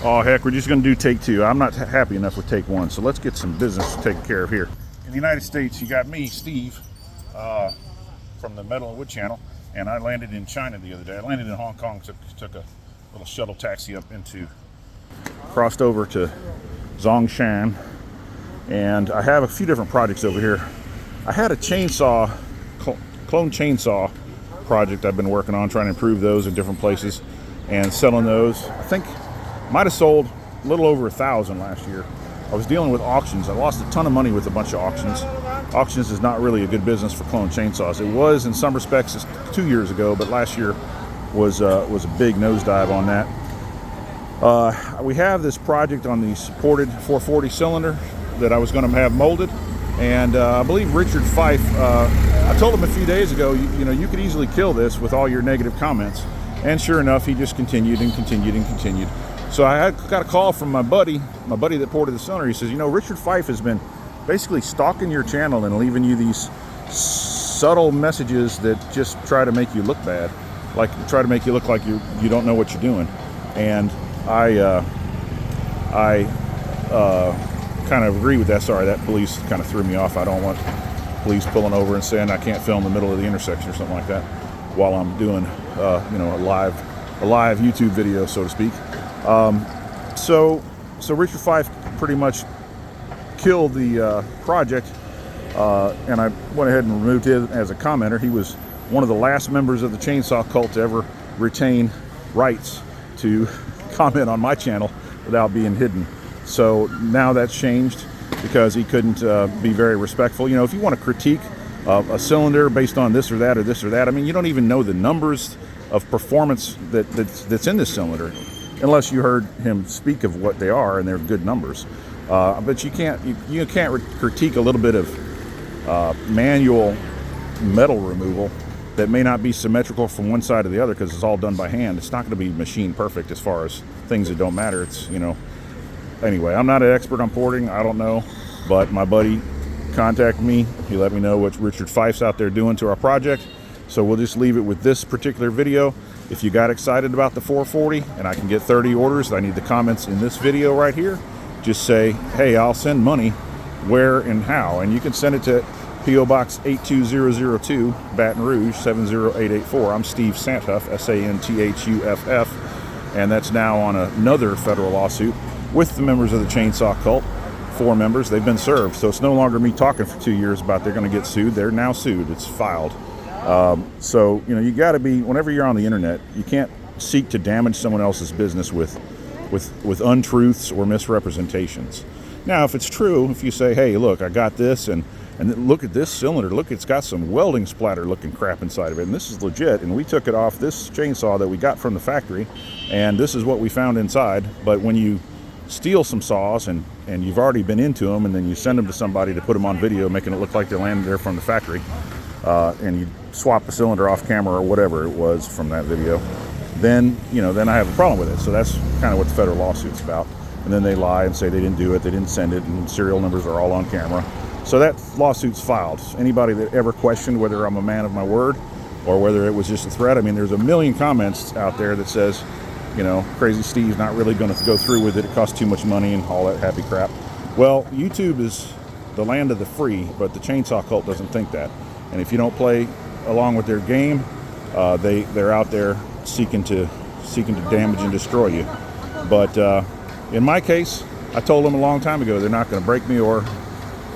Oh heck, we're just gonna do take two. I'm not happy enough with take one, so let's get some business taken care of here. In the United States, you got me, Steve, from the Metal and Wood channel, and I landed in China the other day. I landed in Hong Kong, took a little shuttle taxi up crossed over to Zhongshan, and I have a few different projects over here. I had a chainsaw, clone chainsaw project I've been working on, trying to improve those in different places and selling those. I think might have sold a little over 1,000 last year. I was dealing with auctions. I lost a ton of money with a bunch of auctions. Auctions is not really a good business for clone chainsaws. It was in some respects just 2 years ago, but last year was a big nosedive on that. We have this project on the supported 440 cylinder that I was going to have molded, and I believe Richard Fife, I told him a few days ago, you know, you could easily kill this with all your negative comments, and sure enough, he just continued and continued and continued. So I got a call from my buddy that ported the cylinder. He says, you know, Richard Fife has been basically stalking your channel and leaving you these subtle messages that just try to make you look bad, like try to make you look like you don't know what you're doing. And I kind of agree with that. Sorry, that police kind of threw me off. I don't want police pulling over and saying I can't film the middle of the intersection or something like that while I'm doing, you know, a live YouTube video, so to speak. So Richard Fife pretty much killed the project, and I went ahead and removed him as a commenter. He was one of the last members of the chainsaw cult to ever retain rights to comment on my channel without being hidden. So now that's changed because he couldn't be very respectful. You know, if you want to critique a cylinder based on this or that or this or that, I mean, you don't even know the numbers of performance that's in this cylinder, unless you heard him speak of what they are, and they're good numbers. But you can't critique a little bit of manual metal removal that may not be symmetrical from one side to the other because it's all done by hand. It's not going to be machine perfect as far as things that don't matter. It's, you know, anyway, I'm not an expert on porting. I don't know, but my buddy contacted me. He let me know what Richard Fife's out there doing to our project. So we'll just leave it with this particular video. If you got excited about the 440 and I can get 30 orders, I need the comments in this video right here. Just say, hey, I'll send money, where and how. And you can send it to P.O. Box 82002, Baton Rouge 70884. I'm Steve Santhuff, S-A-N-T-H-U-F-F, and that's now on another federal lawsuit with the members of the Chainsaw Cult. 4 members, they've been served. So it's no longer me talking for 2 years about they're going to get sued. They're now sued. It's filed. So, you know, you got to be, whenever you're on the internet, you can't seek to damage someone else's business with untruths or misrepresentations. Now, if it's true, if you say, hey, look, I got this, and look at this cylinder, look, it's got some welding splatter looking crap inside of it, and this is legit, and we took it off this chainsaw that we got from the factory, and this is what we found inside. But when you steal some saws and you've already been into them, and then you send them to somebody to put them on video, making it look like they landed there from the factory, and you swap the cylinder off camera or whatever it was from that video, then, you know, then I have a problem with it. So that's kind of what the federal lawsuit's about. And then they lie and say they didn't do it, they didn't send it, and serial numbers are all on camera. So that lawsuit's filed. Anybody that ever questioned whether I'm a man of my word or whether it was just a threat, I mean, there's a million comments out there that says, you know, Crazy Steve's not really going to go through with it, it costs too much money and all that happy crap. Well, YouTube is the land of the free, but the Chainsaw Cult doesn't think that. And if you don't play along with their game, they're out there seeking to damage and destroy you. But in my case, I told them a long time ago they're not going to break me, or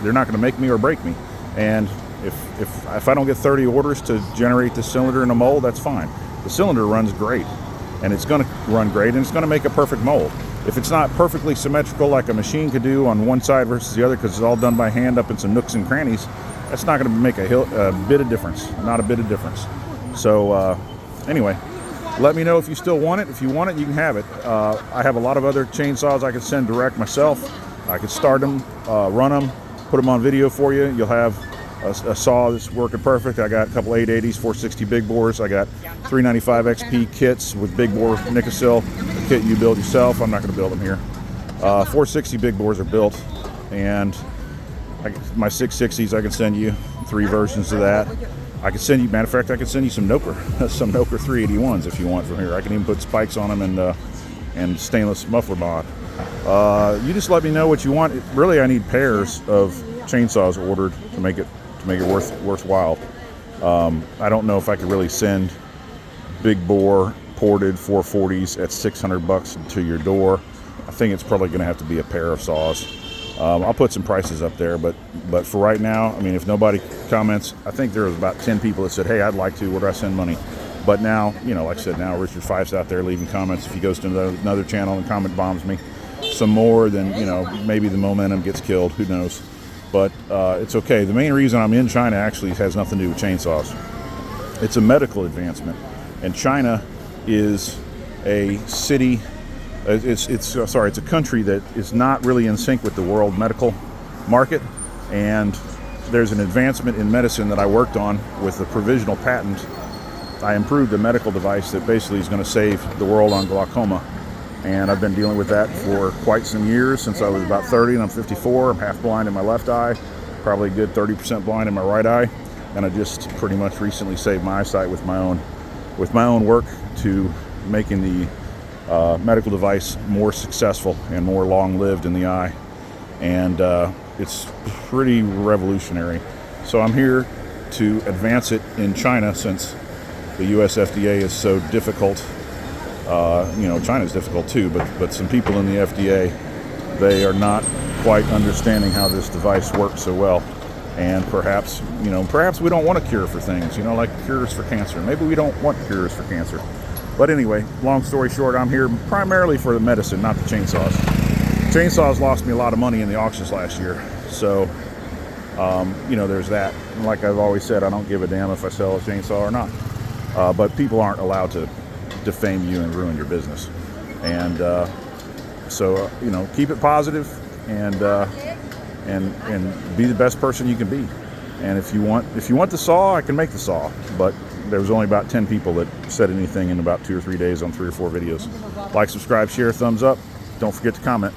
they're not going to make me or break me. And if I don't get 30 orders to generate the cylinder in a mold, that's fine. The cylinder runs great, and it's going to run great, and it's going to make a perfect mold. If it's not perfectly symmetrical like a machine could do on one side versus the other, because it's all done by hand up in some nooks and crannies, that's not going to make a bit of difference. Not a bit of difference. So anyway, let me know if you still want it. If you want it, you can have it. I have a lot of other chainsaws I could send direct myself. I could start them, run them, put them on video for you. You'll have a saw that's working perfect. I got a couple 880s, 460 big bores. I got 395 XP kits with big bore Nicosil, a kit you build yourself. I'm not going to build them here. 460 big bores are built, and my 660s, I can send you 3 versions of that. I can send you, matter of fact, I can send you some Noker 381s if you want from here. I can even put spikes on them and stainless muffler mod. You just let me know what you want. Really, I need pairs of chainsaws ordered to make it worthwhile. I don't know if I could really send big bore ported 440s at $600 to your door. I think it's probably going to have to be a pair of saws. I'll put some prices up there, but for right now, I mean, if nobody comments, I think there was about 10 people that said, hey, I'd like to, where do I send money? But now, you know, like I said, now Richard Fife's out there leaving comments. If he goes to another channel and comment bombs me some more, then, you know, maybe the momentum gets killed, who knows. But it's okay. The main reason I'm in China actually has nothing to do with chainsaws. It's a medical advancement, and China is a city. It's a country that is not really in sync with the world medical market, and there's an advancement in medicine that I worked on with the provisional patent. I improved a medical device that basically is going to save the world on glaucoma, and I've been dealing with that for quite some years, since I was about 30, and I'm 54. I'm half blind in my left eye, probably a good 30% blind in my right eye, and I just pretty much recently saved my eyesight with my own work to making the medical device more successful and more long-lived in the eye, and it's pretty revolutionary. So I'm here to advance it in China, since the US FDA is so difficult. You know, China's difficult too, but some people in the FDA, they are not quite understanding how this device works so well. And perhaps we don't want a cure for things, you know, like cures for cancer. Maybe we don't want cures for cancer. But anyway, long story short, I'm here primarily for the medicine, not the chainsaws. Chainsaws lost me a lot of money in the auctions last year. So, you know, there's that. And like I've always said, I don't give a damn if I sell a chainsaw or not. But people aren't allowed to defame you and ruin your business. And so, you know, keep it positive and be the best person you can be. And if you want the saw, I can make the saw. But there was only about 10 people that said anything in about 2 or 3 days on 3 or 4 videos. Like, subscribe, share, thumbs up. Don't forget to comment.